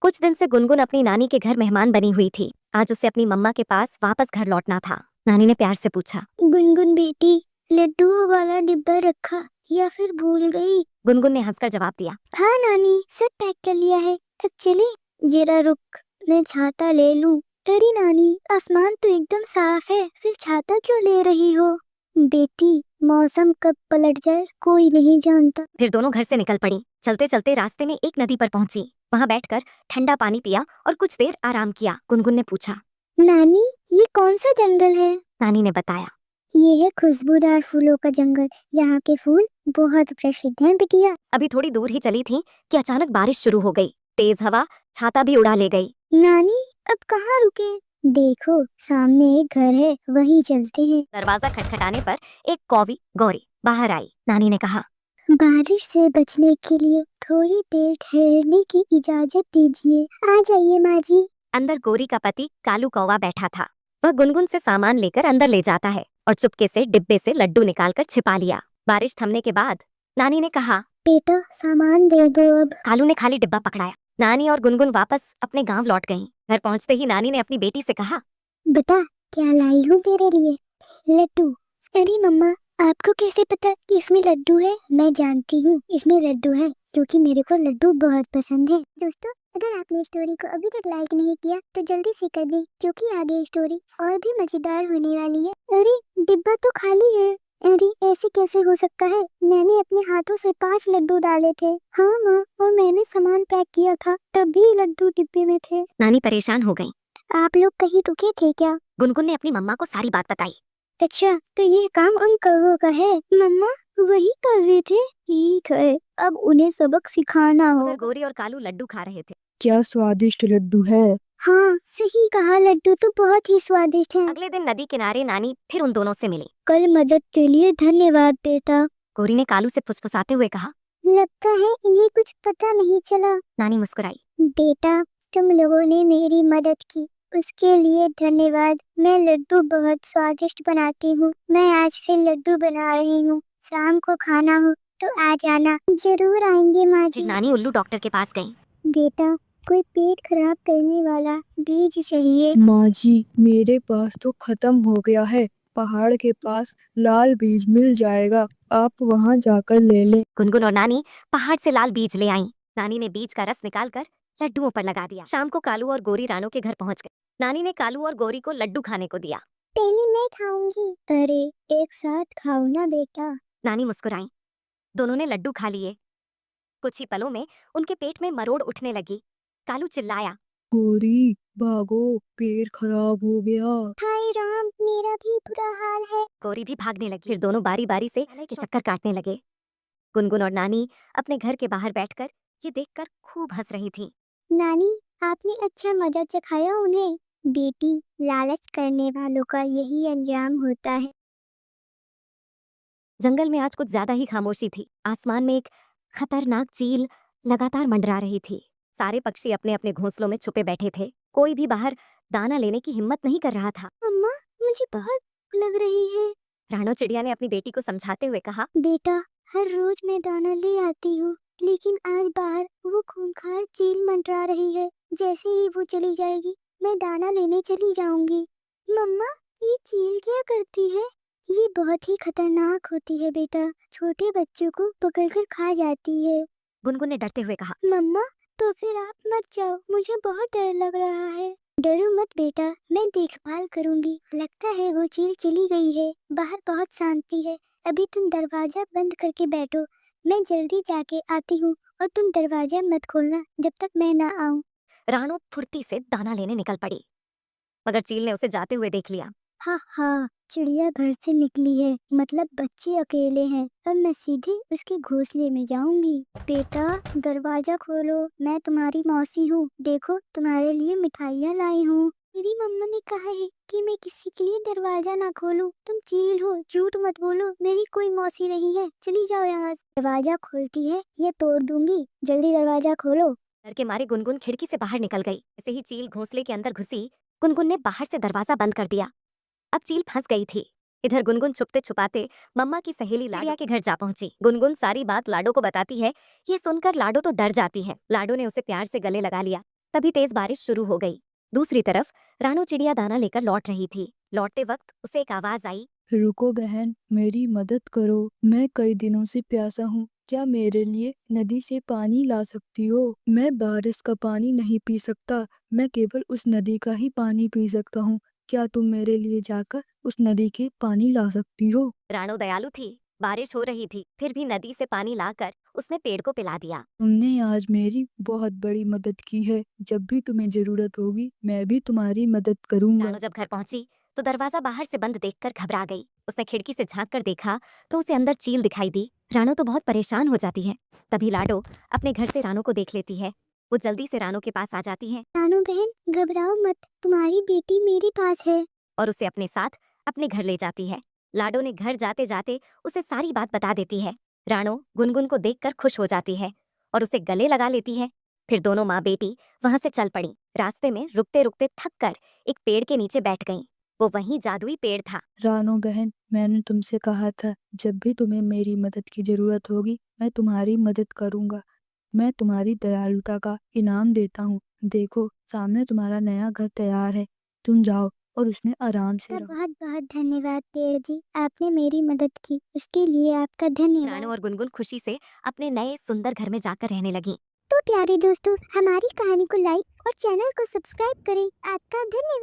कुछ दिन से गुनगुन अपनी नानी के घर मेहमान बनी हुई थी। आज उसे अपनी मम्मा के पास वापस घर लौटना था। नानी ने प्यार से पूछा, गुनगुन बेटी, लड्डू वाला डिब्बा रखा या फिर भूल गई? गुनगुन ने हंसकर जवाब दिया, हाँ नानी, सब पैक कर लिया है। अब चले? जरा रुक, मैं छाता ले लूं। अरे नानी, आसमान तो एकदम साफ है, फिर छाता क्यों ले रही हो? बेटी, मौसम कब पलट जाए कोई नहीं जानता। फिर दोनों घर से निकल पड़ी। चलते चलते रास्ते में एक नदी पर पहुंची। वहां बैठकर ठंडा पानी पिया और कुछ देर आराम किया। गुनगुन ने पूछा, नानी, ये कौन सा जंगल है? नानी ने बताया, ये है खुशबूदार फूलों का जंगल। यहाँ के फूल बहुत प्रसिद्ध हैं बिटिया। अभी थोड़ी दूर ही चली थी कि अचानक बारिश शुरू हो गई। तेज हवा छाता भी उड़ा ले गई। नानी, अब कहाँ रुके? देखो, सामने एक घर है, वहीं चलते हैं। दरवाजा खटखटाने पर एक कौवी गौरी बाहर आई। नानी ने कहा, बारिश से बचने के लिए थोड़ी देर ठहरने की इजाजत दीजिए। आ जाइए माँ जी। अंदर गोरी का पति कालू कौवा बैठा था। वह गुनगुन से सामान लेकर अंदर ले जाता है और चुपके से डिब्बे से लड्डू निकालकर छिपा लिया। बारिश थमने के बाद नानी ने कहा, बेटा, सामान दे दो अब। कालू ने खाली डिब्बा पकड़ाया। नानी और गुनगुन वापस अपने गांव लौट गईं। घर पहुंचते ही नानी ने अपनी बेटी से कहा, बेटा, क्या लाई हूँ तेरे लिए? लड्डू। अरे मम्मा, आपको कैसे पता कि इसमें लड्डू है? मैं जानती हूँ इसमें लड्डू है, क्योंकि मेरे को लड्डू बहुत पसंद है। दोस्तों, अगर आपने स्टोरी को अभी तक लाइक नहीं किया तो जल्दी से कर दें, क्योंकि आगे स्टोरी और भी मजेदार होने वाली है। अरे, डिब्बा तो खाली है। अरे, ऐसे कैसे हो सकता है? मैंने अपने हाथों से 5 लड्डू डाले थे। हाँ माँ, और मैंने सामान पैक किया था, तब भी लड्डू डिब्बे में थे। नानी परेशान हो गई। आप लोग कहीं रुके थे क्या? गुनगुन ने अपनी मम्मा को सारी बात बताई। अच्छा, तो ये काम उन कौवों का है? मम्मा, वही कौवे थे। ठीक है, अब उन्हें सबक सिखाना उधर होगा। गोरी और कालू लड्डू खा रहे थे। क्या स्वादिष्ट लड्डू है। हाँ, सही कहा, लड्डू तो बहुत ही स्वादिष्ट हैं। अगले दिन नदी किनारे नानी फिर उन दोनों से मिली। कल मदद के लिए धन्यवाद बेटा। गोरी ने कालू से फुसफुसाते हुए कहा, लगता है इन्हें कुछ पता नहीं चला। नानी मुस्कुराई। बेटा, तुम लोगों ने मेरी मदद की, उसके लिए धन्यवाद। मैं लड्डू बहुत स्वादिष्ट बनाती हूँ। मैं आज फिर लड्डू बना रही हूँ। शाम को खाना हो तो आ जाना। जरूर आएंगे माँ फिर जी। नानी उल्लू डॉक्टर के पास गई। बेटा, कोई पेट खराब करने वाला बीज चाहिए? माँ जी, मेरे पास तो खत्म हो गया है। पहाड़ के पास लाल बीज मिल जाएगा, आप वहाँ जाकर ले लें। गुनगुन और नानी पहाड़ से लाल बीज ले आईं। नानी ने बीज का रस निकालकर लड्डुओं पर लगा दिया। शाम को कालू और गोरी राणो के घर पहुंच गए। नानी ने कालू और गोरी को लड्डू खाने को दिया। पहले मैं खाऊंगी। अरे, एक साथ खाओ ना बेटा। नानी मुस्कुराई। दोनों ने लड्डू खा लिए। कुछ ही पलों में उनके पेट में मरोड़ उठने लगी। कालू चिल्लाया, गोरी, भागो, पेट खराब हो गया। हाय राम, मेरा भी बुरा हाल है। गोरी भी भागने लगी। फिर दोनों बारी बारी से के चक्कर काटने लगे। गुनगुन और नानी अपने घर के बाहर बैठकर ये देखकर खूब हंस रही थी। नानी, आपने अच्छा मजा चखाया उन्हें। बेटी, लालच करने वालों का यही अंजाम होता है। जंगल में आज कुछ ज्यादा ही खामोशी थी। आसमान में एक खतरनाक चील लगातार मंडरा रही थी। सारे पक्षी अपने अपने घोंसलों में छुपे बैठे थे। कोई भी बाहर दाना लेने की हिम्मत नहीं कर रहा था। मम्मा, मुझे बहुत भूख लग रही है। राणो चिड़िया ने अपनी बेटी को समझाते हुए कहा, बेटा, हर रोज मैं दाना ले आती हूँ, लेकिन आज बाहर वो खूंखार चील मंडरा रही है। जैसे ही वो चली जाएगी, मैं दाना लेने चली जाऊंगी। मम्मा, ये चील क्या करती है? ये बहुत ही खतरनाक होती है बेटा, छोटे बच्चों को पकड़कर खा जाती है। गुनगुन ने डरते हुए कहा। मम्मा, तो फिर आप मत जाओ, मुझे बहुत डर लग रहा है। डरो मत बेटा, मैं देखभाल करूंगी। लगता है वो चील चली गई है। बाहर बहुत शांति है। अभी तुम दरवाजा बंद करके बैठो, मैं जल्दी जाके आती हूँ, और तुम दरवाजा मत खोलना जब तक मैं ना आऊँ। राणो फुर्ती से दाना लेने निकल पड़ी, मगर चील ने उसे जाते हुए देख लिया। हाँ हाँ, चिड़िया घर से निकली है, मतलब बच्चे अकेले हैं। अब मैं सीधे उसके घोंसले में जाऊंगी। बेटा, दरवाजा खोलो, मैं तुम्हारी मौसी हूँ। देखो, तुम्हारे लिए मिठाइयाँ लाई हूँ। मेरी मम्मा ने कहा है कि मैं किसी के लिए दरवाजा ना खोलूं। तुम चील हो, झूठ मत बोलो, मेरी कोई मौसी नहीं है। चली जाओ यहाँ से। दरवाजा खोलती है या तोड़ दूंगी। जल्दी दरवाजा खोलो। डर के मारे गुनगुन खिड़की से बाहर निकल गई। जैसे ही चील घोंसले के अंदर घुसी, गुनगुन ने बाहर से दरवाजा बंद कर दिया। अब चील फंस गई थी। इधर गुनगुन छुपते छुपाते मम्मा की सहेली चिड़िया के घर जा पहुंची। गुनगुन सारी बात लाडो को बताती है। ये सुनकर लाडो तो डर जाती है। लाडो ने उसे प्यार से गले लगा लिया। तभी तेज बारिश शुरू हो गई। दूसरी तरफ रानू चिड़िया दाना लेकर लौट रही थी। लौटते वक्त उसे एक आवाज आई। रुको बहन, मेरी मदद करो। मैं कई दिनों से प्यासा हूँ। क्या मेरे लिए नदी से पानी ला सकती हो? मैं बारिश का पानी नहीं पी सकता। मैं केवल उस नदी का ही पानी पी सकता हूँ। क्या तुम मेरे लिए जाकर उस नदी के पानी ला सकती हो? रानू दयालु थी। बारिश हो रही थी, फिर भी नदी से पानी लाकर उसने पेड़ को पिला दिया। तुमने आज मेरी बहुत बड़ी मदद की है। जब भी तुम्हें जरूरत होगी, मैं भी तुम्हारी मदद करूंगा। रानू जब घर पहुंची तो दरवाजा बाहर से बंद देखकर घबरा गई। उसने खिड़की से झांक कर देखा तो उसे अंदर चील दिखाई दी। रानू तो बहुत परेशान हो जाती है। तभी लाडो अपने घर से रानू को देख लेती है। वो जल्दी से रानू के पास आ जाती है रानू बहन घबराओ मत, तुम्हारी बेटी मेरे पास है। और उसे अपने साथ अपने घर ले जाती है। लाडो ने घर जाते जाते उसे सारी बात बता देती है। रानू गुनगुन को देखकर खुश हो जाती है और उसे गले लगा लेती है। फिर दोनों माँ बेटी वहां से चल पड़ी। रास्ते में रुकते रुकते थक कर एक पेड़ के नीचे बैठ गईं। वो वही जादुई पेड़ था। रानो बहन, मैंने तुमसे कहा था, जब भी तुम्हें मेरी मदद की जरूरत होगी, मैं तुम्हारी मदद करूंगा। मैं तुम्हारी दयालुता का इनाम देता हूँ। देखो, सामने तुम्हारा नया घर तैयार है। तुम जाओ और उसमें आराम से आपका रहो। बहुत बहुत धन्यवाद पेड़ जी, आपने मेरी मदद की, उसके लिए आपका धन्यवाद। रानू और गुनगुन खुशी से अपने नए सुंदर घर में जाकर रहने लगी। तो प्यारे दोस्तों, हमारी कहानी को लाइक और चैनल को सब्सक्राइब करें। आपका धन्यवाद।